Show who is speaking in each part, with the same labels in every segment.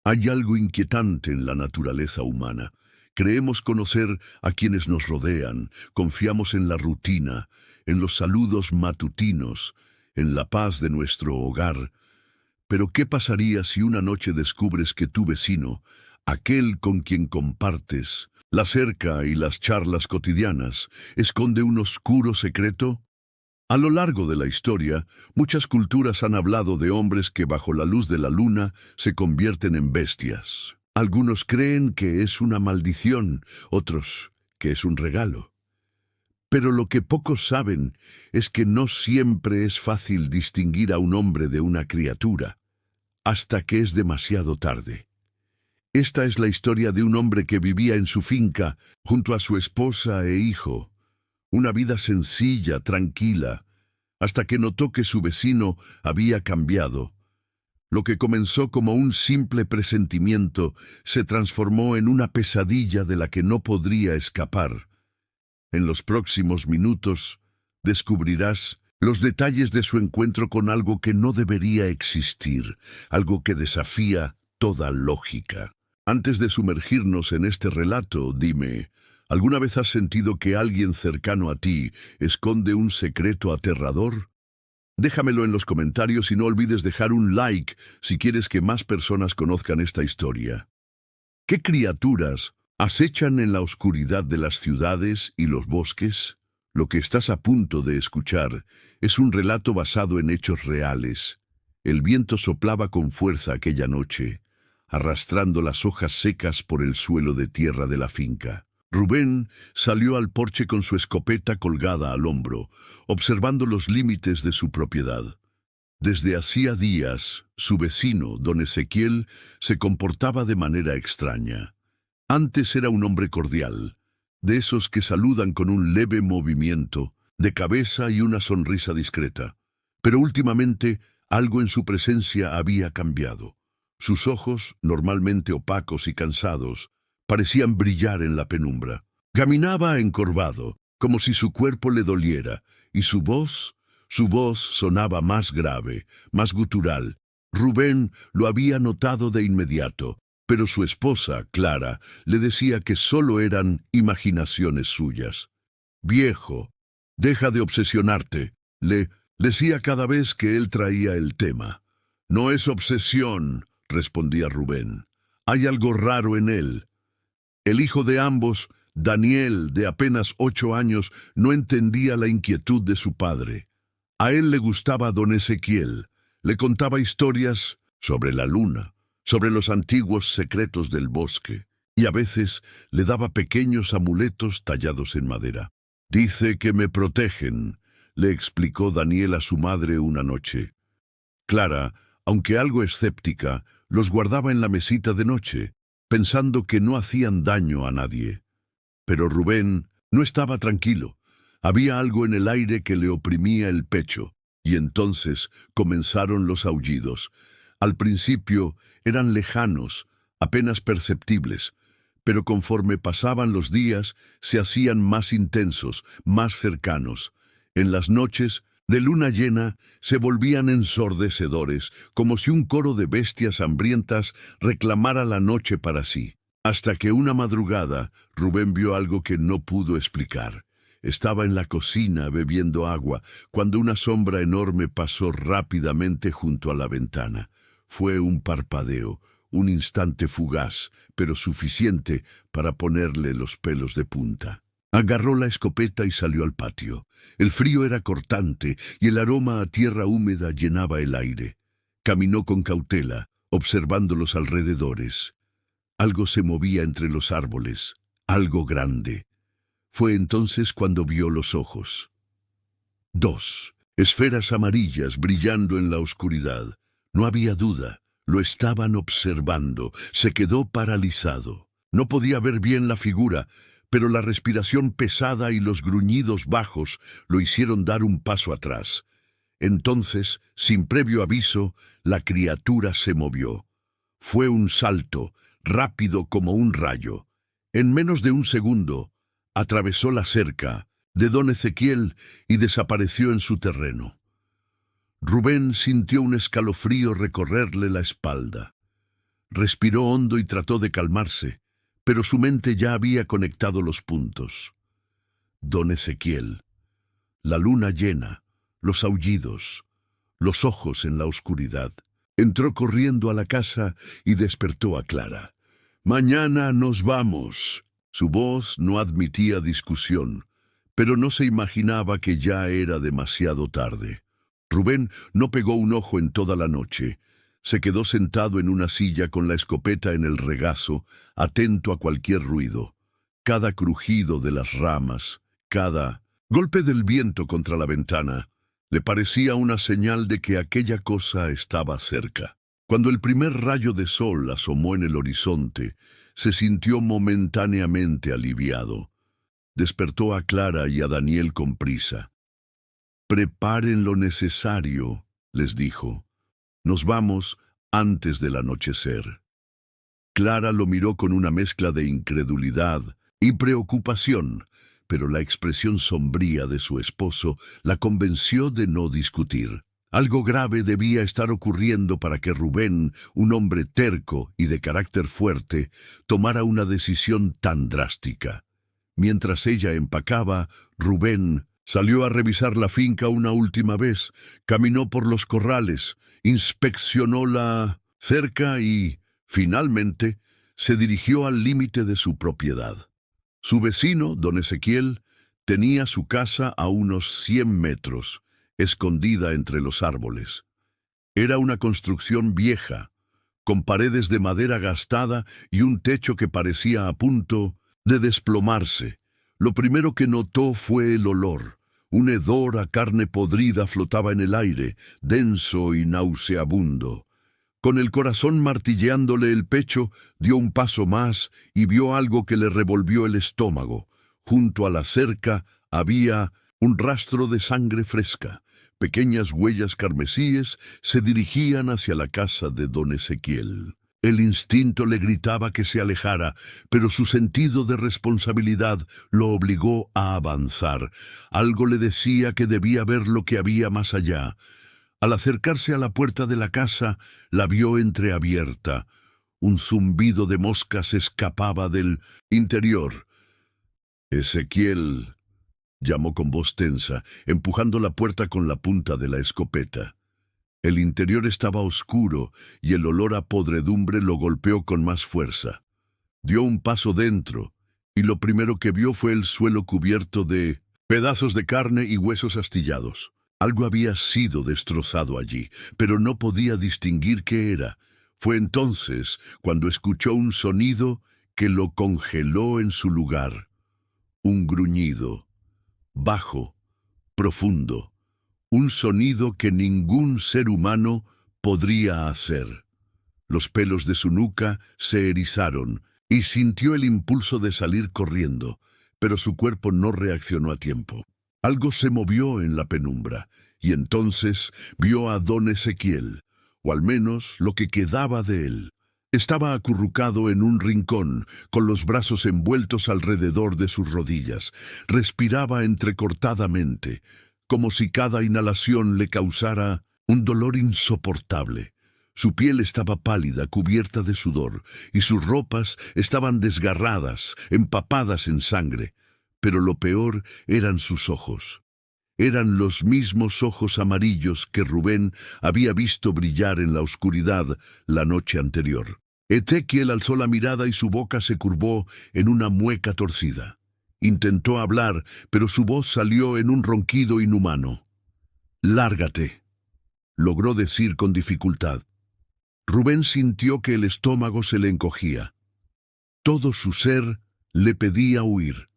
Speaker 1: Hay algo inquietante en la naturaleza humana. Creemos conocer a quienes nos rodean, confiamos en la rutina, en los saludos matutinos, en la paz de nuestro hogar. Pero ¿qué pasaría si una noche descubres que tu vecino, aquel con quien compartes la cerca y las charlas cotidianas, esconde un oscuro secreto? A lo largo de la historia, muchas culturas han hablado de hombres que bajo la luz de la luna se convierten en bestias. Algunos creen que es una maldición, otros que es un regalo. Pero lo que pocos saben es que no siempre es fácil distinguir a un hombre de una criatura, hasta que es demasiado tarde. Esta es la historia de un hombre que vivía en su finca junto a su esposa e hijo. Una vida sencilla, tranquila, hasta que notó que su vecino había cambiado. Lo que comenzó como un simple presentimiento se transformó en una pesadilla de la que no podría escapar. En los próximos minutos descubrirás los detalles de su encuentro con algo que no debería existir, algo que desafía toda lógica. Antes de sumergirnos en este relato, dime, ¿alguna vez has sentido que alguien cercano a ti esconde un secreto aterrador? Déjamelo en los comentarios y no olvides dejar un like si quieres que más personas conozcan esta historia. ¿Qué criaturas acechan en la oscuridad de las ciudades y los bosques? Lo que estás a punto de escuchar es un relato basado en hechos reales. El viento soplaba con fuerza aquella noche, arrastrando las hojas secas por el suelo de tierra de la finca. Rubén salió al porche con su escopeta colgada al hombro, observando los límites de su propiedad. Desde hacía días, su vecino, don Ezequiel, se comportaba de manera extraña. Antes era un hombre cordial, de esos que saludan con un leve movimiento de cabeza y una sonrisa discreta. Pero últimamente algo en su presencia había cambiado. Sus ojos, normalmente opacos y cansados, parecían brillar en la penumbra. Caminaba encorvado, como si su cuerpo le doliera, y su voz sonaba más grave, más gutural. Rubén lo había notado de inmediato, pero su esposa, Clara, le decía que solo eran imaginaciones suyas. «Viejo, deja de obsesionarte», le decía cada vez que él traía el tema. «No es obsesión», respondía Rubén. «Hay algo raro en él». El hijo de ambos, Daniel, de apenas 8 años, no entendía la inquietud de su padre. A él le gustaba don Ezequiel. Le contaba historias sobre la luna, sobre los antiguos secretos del bosque, y a veces le daba pequeños amuletos tallados en madera. «Dice que me protegen», le explicó Daniel a su madre una noche. Clara, aunque algo escéptica, los guardaba en la mesita de noche, pensando que no hacían daño a nadie. Pero Rubén no estaba tranquilo. Había algo en el aire que le oprimía el pecho, y entonces comenzaron los aullidos. Al principio eran lejanos, apenas perceptibles, pero conforme pasaban los días se hacían más intensos, más cercanos. En las noches de luna llena se volvían ensordecedores, como si un coro de bestias hambrientas reclamara la noche para sí. Hasta que una madrugada Rubén vio algo que no pudo explicar. Estaba en la cocina bebiendo agua, cuando una sombra enorme pasó rápidamente junto a la ventana. Fue un parpadeo, un instante fugaz, pero suficiente para ponerle los pelos de punta. Agarró la escopeta y salió al patio. El frío era cortante y el aroma a tierra húmeda llenaba el aire. Caminó con cautela, observando los alrededores. Algo se movía entre los árboles, algo grande. Fue entonces cuando vio los ojos. 2 esferas amarillas brillando en la oscuridad. No había duda, lo estaban observando. Se quedó paralizado. No podía ver bien la figura, pero la respiración pesada y los gruñidos bajos lo hicieron dar un paso atrás. Entonces, sin previo aviso, la criatura se movió. Fue un salto, rápido como un rayo. En menos de un segundo, atravesó la cerca de don Ezequiel y desapareció en su terreno. Rubén sintió un escalofrío recorrerle la espalda. Respiró hondo y trató de calmarse, pero su mente ya había conectado los puntos. Don Ezequiel, la luna llena, los aullidos, los ojos en la oscuridad. Entró corriendo a la casa y despertó a Clara. «Mañana nos vamos». Su voz no admitía discusión, pero no se imaginaba que ya era demasiado tarde. Rubén no pegó un ojo en toda la noche. Se quedó sentado en una silla con la escopeta en el regazo, atento a cualquier ruido. Cada crujido de las ramas, cada golpe del viento contra la ventana, le parecía una señal de que aquella cosa estaba cerca. Cuando el primer rayo de sol asomó en el horizonte, se sintió momentáneamente aliviado. Despertó a Clara y a Daniel con prisa. «Preparen lo necesario», les dijo. «Nos vamos antes del anochecer». Clara lo miró con una mezcla de incredulidad y preocupación, pero la expresión sombría de su esposo la convenció de no discutir. Algo grave debía estar ocurriendo para que Rubén, un hombre terco y de carácter fuerte, tomara una decisión tan drástica. Mientras ella empacaba, Rubén salió a revisar la finca una última vez, caminó por los corrales, inspeccionó la cerca y, finalmente, se dirigió al límite de su propiedad. Su vecino, don Ezequiel, tenía su casa a unos 100 metros, escondida entre los árboles. Era una construcción vieja, con paredes de madera gastada y un techo que parecía a punto de desplomarse. Lo primero que notó fue el olor. Un hedor a carne podrida flotaba en el aire, denso y nauseabundo. Con el corazón martilleándole el pecho, dio un paso más y vio algo que le revolvió el estómago. Junto a la cerca había un rastro de sangre fresca. Pequeñas huellas carmesíes se dirigían hacia la casa de don Ezequiel. El instinto le gritaba que se alejara, pero su sentido de responsabilidad lo obligó a avanzar. Algo le decía que debía ver lo que había más allá. Al acercarse a la puerta de la casa, la vio entreabierta. Un zumbido de moscas escapaba del interior. «Ezequiel», llamó con voz tensa, empujando la puerta con la punta de la escopeta. El interior estaba oscuro y el olor a podredumbre lo golpeó con más fuerza. Dio un paso dentro y lo primero que vio fue el suelo cubierto de pedazos de carne y huesos astillados. Algo había sido destrozado allí, pero no podía distinguir qué era. Fue entonces cuando escuchó un sonido que lo congeló en su lugar. Un gruñido, bajo, profundo. Un sonido que ningún ser humano podría hacer. Los pelos de su nuca se erizaron y sintió el impulso de salir corriendo, pero su cuerpo no reaccionó a tiempo. Algo se movió en la penumbra, y entonces vio a don Ezequiel, o al menos lo que quedaba de él. Estaba acurrucado en un rincón, con los brazos envueltos alrededor de sus rodillas. Respiraba entrecortadamente, como si cada inhalación le causara un dolor insoportable. Su piel estaba pálida, cubierta de sudor, y sus ropas estaban desgarradas, empapadas en sangre. Pero lo peor eran sus ojos. Eran los mismos ojos amarillos que Rubén había visto brillar en la oscuridad la noche anterior. Ezequiel alzó la mirada y su boca se curvó en una mueca torcida. Intentó hablar, pero su voz salió en un ronquido inhumano. «Lárgate», logró decir con dificultad. Rubén sintió que el estómago se le encogía. Todo su ser le pedía huir,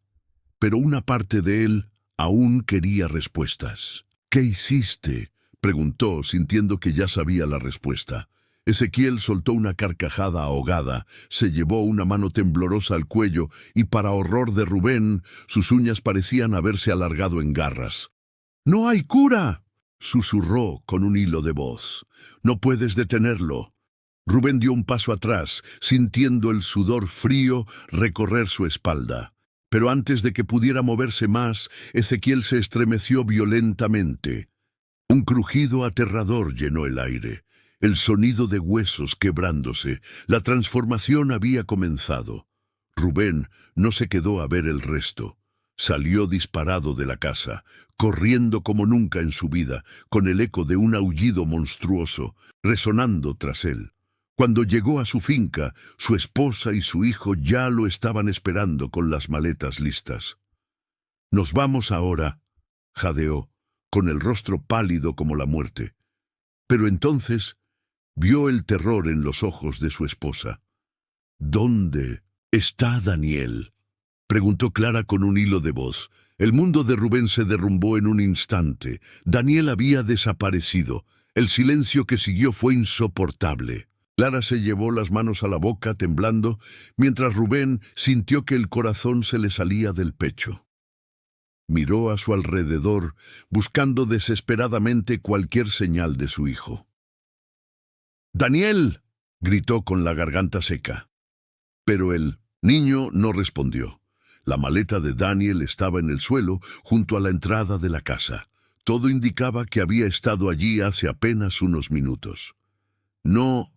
Speaker 1: pero una parte de él aún quería respuestas. «¿Qué hiciste?», preguntó, sintiendo que ya sabía la respuesta. Ezequiel soltó una carcajada ahogada, se llevó una mano temblorosa al cuello y, para horror de Rubén, sus uñas parecían haberse alargado en garras. «¡No hay cura!», susurró con un hilo de voz. «No puedes detenerlo». Rubén dio un paso atrás, sintiendo el sudor frío recorrer su espalda. Pero antes de que pudiera moverse más, Ezequiel se estremeció violentamente. Un crujido aterrador llenó el aire. el sonido de huesos quebrándose. La transformación había comenzado. Rubén no se quedó a ver el resto. Salió disparado de la casa, corriendo como nunca en su vida, con el eco de un aullido monstruoso, resonando tras él. Cuando llegó a su finca, su esposa y su hijo ya lo estaban esperando con las maletas listas. «Nos vamos ahora», jadeó, con el rostro pálido como la muerte. Pero entonces vio el terror en los ojos de su esposa. «¿Dónde está Daniel?», preguntó Clara con un hilo de voz. El mundo de Rubén se derrumbó en un instante. Daniel había desaparecido. El silencio que siguió fue insoportable. Clara se llevó las manos a la boca, temblando, mientras Rubén sintió que el corazón se le salía del pecho. Miró a su alrededor, buscando desesperadamente cualquier señal de su hijo. «¡Daniel!», gritó con la garganta seca. Pero el niño no respondió. La maleta de Daniel estaba en el suelo, junto a la entrada de la casa. Todo indicaba que había estado allí hace apenas unos minutos. «No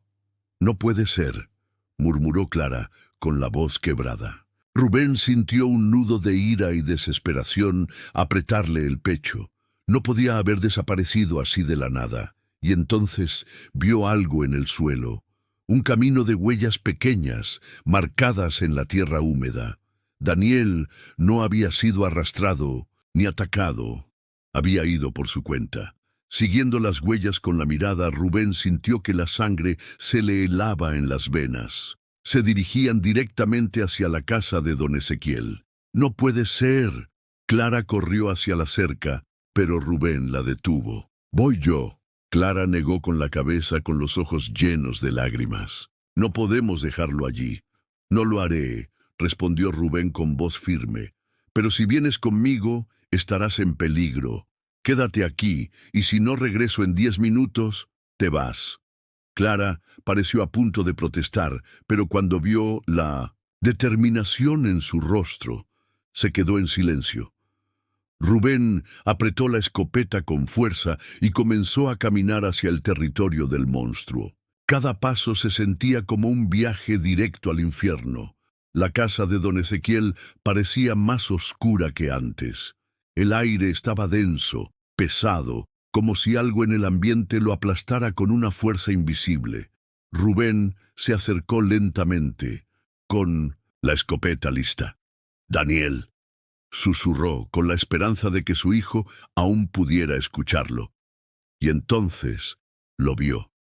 Speaker 1: puede ser», murmuró Clara, con la voz quebrada. Rubén sintió un nudo de ira y desesperación apretarle el pecho. No podía haber desaparecido así de la nada. Y entonces vio algo en el suelo. Un camino de huellas pequeñas, marcadas en la tierra húmeda. Daniel no había sido arrastrado ni atacado. Había ido por su cuenta. Siguiendo las huellas con la mirada, Rubén sintió que la sangre se le helaba en las venas. Se dirigían directamente hacia la casa de don Ezequiel. «¡No puede ser!». Clara corrió hacia la cerca, pero Rubén la detuvo. «Voy yo». Clara negó con la cabeza, con los ojos llenos de lágrimas. «No podemos dejarlo allí». «No lo haré», respondió Rubén con voz firme. «Pero si vienes conmigo, estarás en peligro. Quédate aquí, y si no regreso en 10 minutos, te vas». Clara pareció a punto de protestar, pero cuando vio la determinación en su rostro, se quedó en silencio. Rubén apretó la escopeta con fuerza y comenzó a caminar hacia el territorio del monstruo. Cada paso se sentía como un viaje directo al infierno. La casa de don Ezequiel parecía más oscura que antes. El aire estaba denso, pesado, como si algo en el ambiente lo aplastara con una fuerza invisible. Rubén se acercó lentamente, con la escopeta lista. «Daniel», susurró, con la esperanza de que su hijo aún pudiera escucharlo. Y entonces lo vio.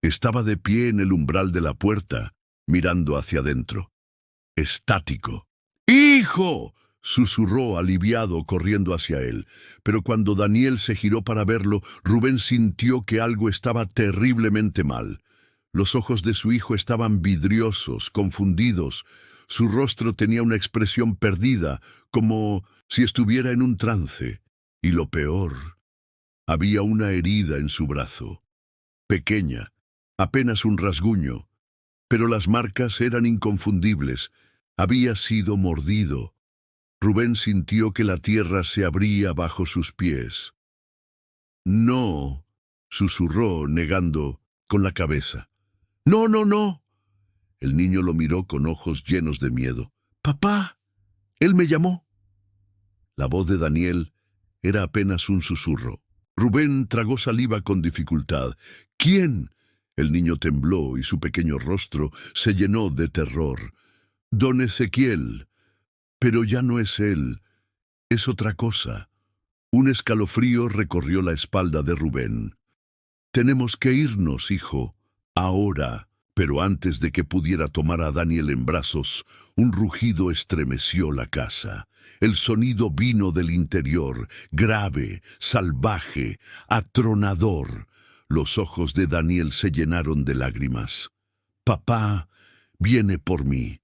Speaker 1: Estaba de pie en el umbral de la puerta, mirando hacia adentro. Estático. «¡Hijo!», susurró aliviado, corriendo hacia él. Pero cuando Daniel se giró para verlo, Rubén sintió que algo estaba terriblemente mal. Los ojos de su hijo estaban vidriosos, confundidos. Su rostro tenía una expresión perdida, como si estuviera en un trance. Y lo peor, había una herida en su brazo. Pequeña, apenas un rasguño. Pero las marcas eran inconfundibles. Había sido mordido. Rubén sintió que la tierra se abría bajo sus pies. «No», susurró, negando con la cabeza. «No, no, no». El niño lo miró con ojos llenos de miedo. «Papá, él me llamó». La voz de Daniel era apenas un susurro. Rubén tragó saliva con dificultad. «¿Quién?». El niño tembló y su pequeño rostro se llenó de terror. «Don Ezequiel». «Pero ya no es él, es otra cosa». Un escalofrío recorrió la espalda de Rubén. «Tenemos que irnos, hijo, ahora». Pero antes de que pudiera tomar a Daniel en brazos, un rugido estremeció la casa. El sonido vino del interior, grave, salvaje, atronador. Los ojos de Daniel se llenaron de lágrimas. «Papá viene por mí».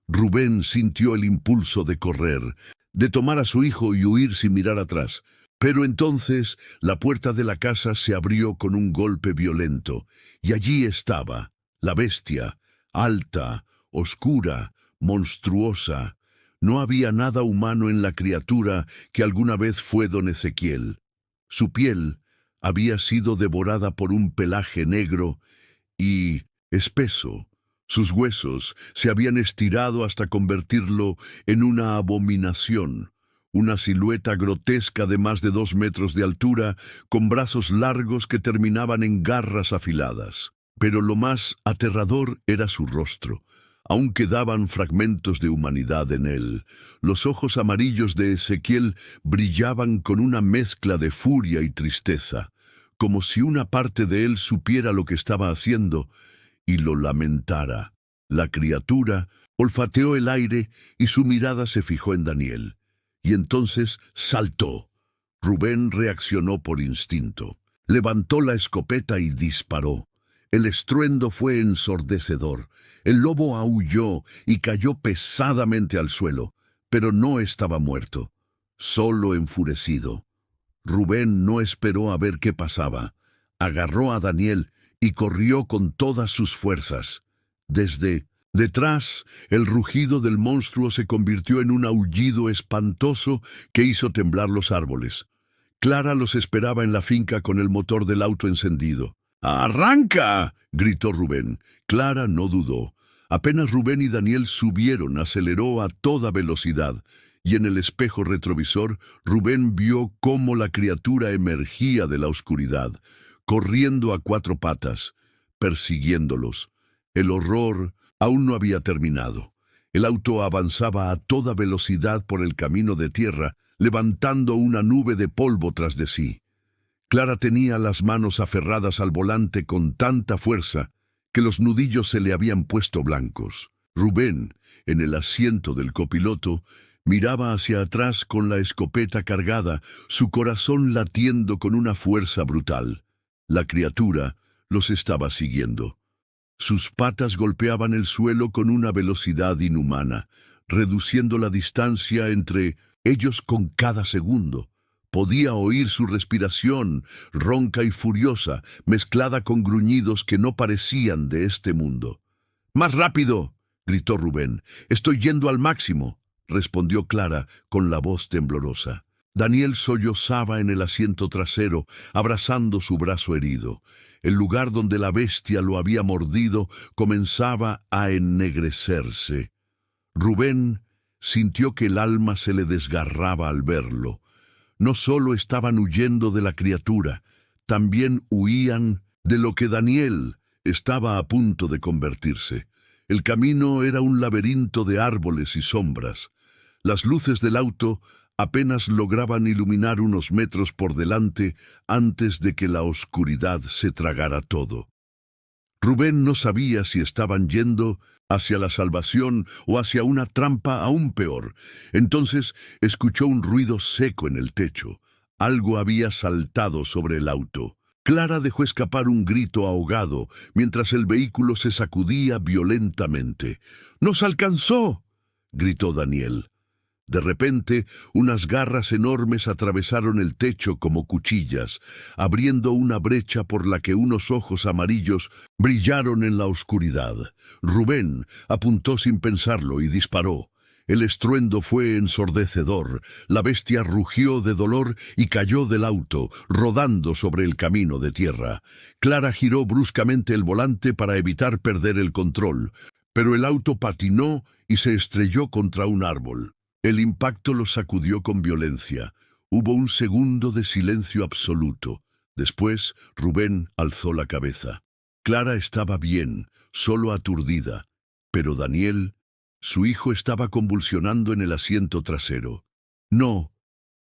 Speaker 1: Rubén sintió el impulso de correr, de tomar a su hijo y huir sin mirar atrás. Pero entonces la puerta de la casa se abrió con un golpe violento, y allí estaba, la bestia, alta, oscura, monstruosa. No había nada humano en la criatura que alguna vez fue don Ezequiel. Su piel había sido devorada por un pelaje negro y espeso. Sus huesos se habían estirado hasta convertirlo en una abominación, una silueta grotesca de más de 2 metros de altura, con brazos largos que terminaban en garras afiladas. Pero lo más aterrador era su rostro. Aún quedaban fragmentos de humanidad en él. Los ojos amarillos de Ezequiel brillaban con una mezcla de furia y tristeza, como si una parte de él supiera lo que estaba haciendo y lo lamentara. La criatura olfateó el aire y su mirada se fijó en Daniel. Y entonces saltó. Rubén reaccionó por instinto. Levantó la escopeta y disparó. El estruendo fue ensordecedor. El lobo aulló y cayó pesadamente al suelo, pero no estaba muerto, solo enfurecido. Rubén no esperó a ver qué pasaba. Agarró a Daniel y corrió con todas sus fuerzas. Desde detrás, el rugido del monstruo se convirtió en un aullido espantoso que hizo temblar los árboles. Clara los esperaba en la finca con el motor del auto encendido. ¡Arranca!, gritó Rubén. Clara no dudó. Apenas Rubén y Daniel subieron, aceleró a toda velocidad, y en el espejo retrovisor, Rubén vio cómo la criatura emergía de la oscuridad, corriendo a 4 patas, persiguiéndolos. El horror aún no había terminado. El auto avanzaba a toda velocidad por el camino de tierra, levantando una nube de polvo tras de sí. Clara tenía las manos aferradas al volante con tanta fuerza que los nudillos se le habían puesto blancos. Rubén, en el asiento del copiloto, miraba hacia atrás con la escopeta cargada, su corazón latiendo con una fuerza brutal. La criatura los estaba siguiendo. Sus patas golpeaban el suelo con una velocidad inhumana, reduciendo la distancia entre ellos con cada segundo. Podía oír su respiración, ronca y furiosa, mezclada con gruñidos que no parecían de este mundo. ¡Más rápido!, gritó Rubén. «Estoy yendo al máximo», respondió Clara con la voz temblorosa. Daniel sollozaba en el asiento trasero, abrazando su brazo herido. El lugar donde la bestia lo había mordido comenzaba a ennegrecerse. Rubén sintió que el alma se le desgarraba al verlo. No solo estaban huyendo de la criatura, también huían de lo que Daniel estaba a punto de convertirse. El camino era un laberinto de árboles y sombras. Las luces del auto apenas lograban iluminar unos metros por delante antes de que la oscuridad se tragara todo. Rubén no sabía si estaban yendo hacia la salvación o hacia una trampa aún peor. Entonces escuchó un ruido seco en el techo. Algo había saltado sobre el auto. Clara dejó escapar un grito ahogado mientras el vehículo se sacudía violentamente. «¡Nos alcanzó!», gritó Daniel. De repente, unas garras enormes atravesaron el techo como cuchillas, abriendo una brecha por la que unos ojos amarillos brillaron en la oscuridad. Rubén apuntó sin pensarlo y disparó. El estruendo fue ensordecedor. La bestia rugió de dolor y cayó del auto, rodando sobre el camino de tierra. Clara giró bruscamente el volante para evitar perder el control, pero el auto patinó y se estrelló contra un árbol. El impacto los sacudió con violencia. Hubo un segundo de silencio absoluto. Después, Rubén alzó la cabeza. Clara estaba bien, solo aturdida, pero Daniel, su hijo, estaba convulsionando en el asiento trasero. «No»,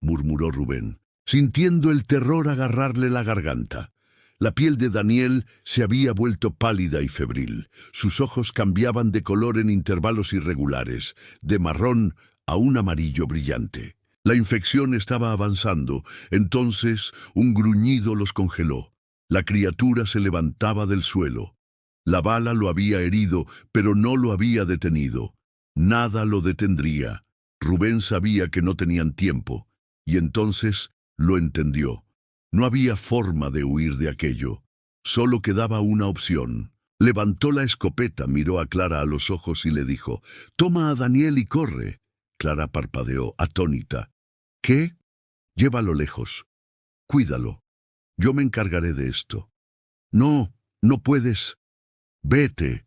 Speaker 1: murmuró Rubén, sintiendo el terror agarrarle la garganta. La piel de Daniel se había vuelto pálida y febril. Sus ojos cambiaban de color en intervalos irregulares, de marrón a un amarillo brillante. La infección estaba avanzando. Entonces un gruñido los congeló. La criatura se levantaba del suelo. La bala lo había herido, pero no lo había detenido. Nada lo detendría. Rubén sabía que no tenían tiempo, y entonces lo entendió. No había forma de huir de aquello. Solo quedaba una opción. Levantó la escopeta, miró a Clara a los ojos y le dijo: «Toma a Daniel y corre». Clara parpadeó, atónita. «¿Qué?». «Llévalo lejos. Cuídalo». Yo me encargaré de esto. No, no puedes. Vete.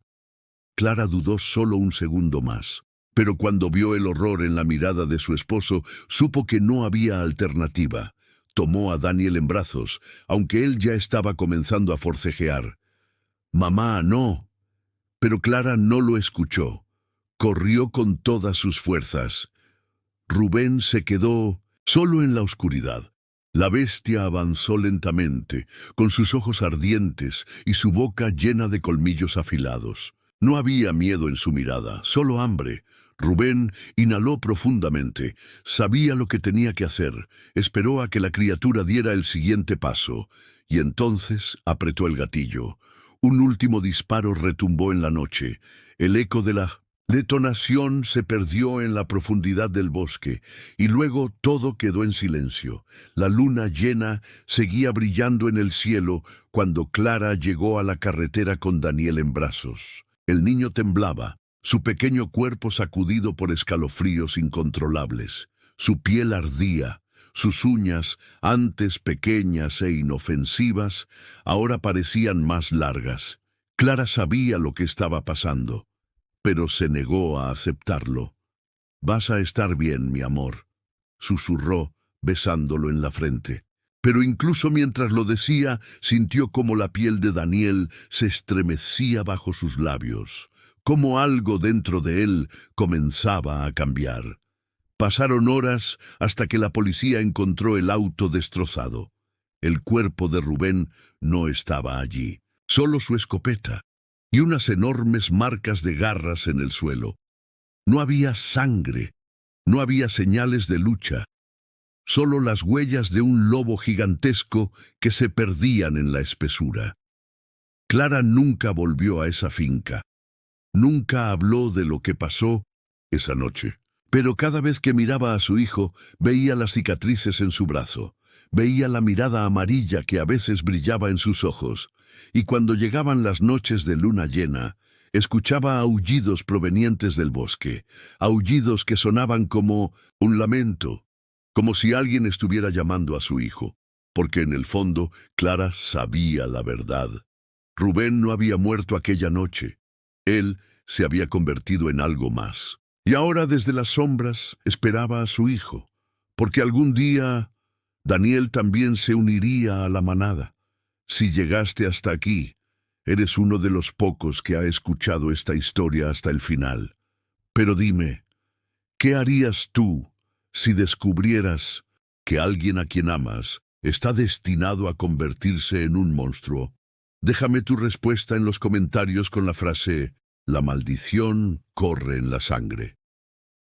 Speaker 1: Clara dudó solo un segundo más, pero cuando vio el horror en la mirada de su esposo, supo que no había alternativa. Tomó a Daniel en brazos, aunque él ya estaba comenzando a forcejear. «Mamá, no». Pero Clara no lo escuchó. Corrió con todas sus fuerzas. Rubén se quedó solo en la oscuridad. La bestia avanzó lentamente, con sus ojos ardientes y su boca llena de colmillos afilados. No había miedo en su mirada, solo hambre. Rubén inhaló profundamente. Sabía lo que tenía que hacer. Esperó a que la criatura diera el siguiente paso, y entonces apretó el gatillo. Un último disparo retumbó en la noche. El eco de la detonación se perdió en la profundidad del bosque, y luego todo quedó en silencio. La luna llena seguía brillando en el cielo cuando Clara llegó a la carretera con Daniel en brazos. El niño temblaba, su pequeño cuerpo sacudido por escalofríos incontrolables. Su piel ardía, sus uñas, antes pequeñas e inofensivas, ahora parecían más largas. Clara sabía lo que estaba pasando, pero se negó a aceptarlo. «Vas a estar bien, mi amor», susurró, besándolo en la frente. Pero incluso mientras lo decía, sintió como la piel de Daniel se estremecía bajo sus labios, como algo dentro de él comenzaba a cambiar. Pasaron horas hasta que la policía encontró el auto destrozado. El cuerpo de Rubén no estaba allí, solo su escopeta y unas enormes marcas de garras en el suelo. No había sangre, no había señales de lucha, solo las huellas de un lobo gigantesco que se perdían en la espesura. Clara nunca volvió a esa finca. Nunca habló de lo que pasó esa noche. Pero cada vez que miraba a su hijo, veía las cicatrices en su brazo, veía la mirada amarilla que a veces brillaba en sus ojos, y cuando llegaban las noches de luna llena, escuchaba aullidos provenientes del bosque, aullidos que sonaban como un lamento, como si alguien estuviera llamando a su hijo, porque en el fondo Clara sabía la verdad. Rubén no había muerto aquella noche. Él se había convertido en algo más. Y ahora desde las sombras esperaba a su hijo, porque algún día Daniel también se uniría a la manada. Si llegaste hasta aquí, eres uno de los pocos que ha escuchado esta historia hasta el final. Pero dime, ¿qué harías tú si descubrieras que alguien a quien amas está destinado a convertirse en un monstruo? Déjame tu respuesta en los comentarios con la frase «La maldición corre en la sangre».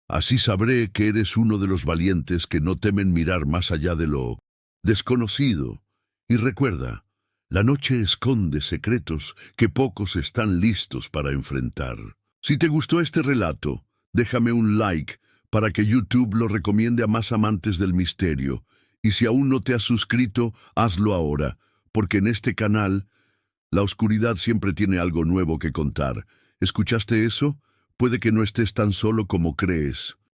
Speaker 1: Así sabré que eres uno de los valientes que no temen mirar más allá de lo desconocido. Y recuerda, la noche esconde secretos que pocos están listos para enfrentar. Si te gustó este relato, déjame un like para que YouTube lo recomiende a más amantes del misterio. Y si aún no te has suscrito, hazlo ahora, porque en este canal, la oscuridad siempre tiene algo nuevo que contar. ¿Escuchaste eso? Puede que no estés tan solo como crees.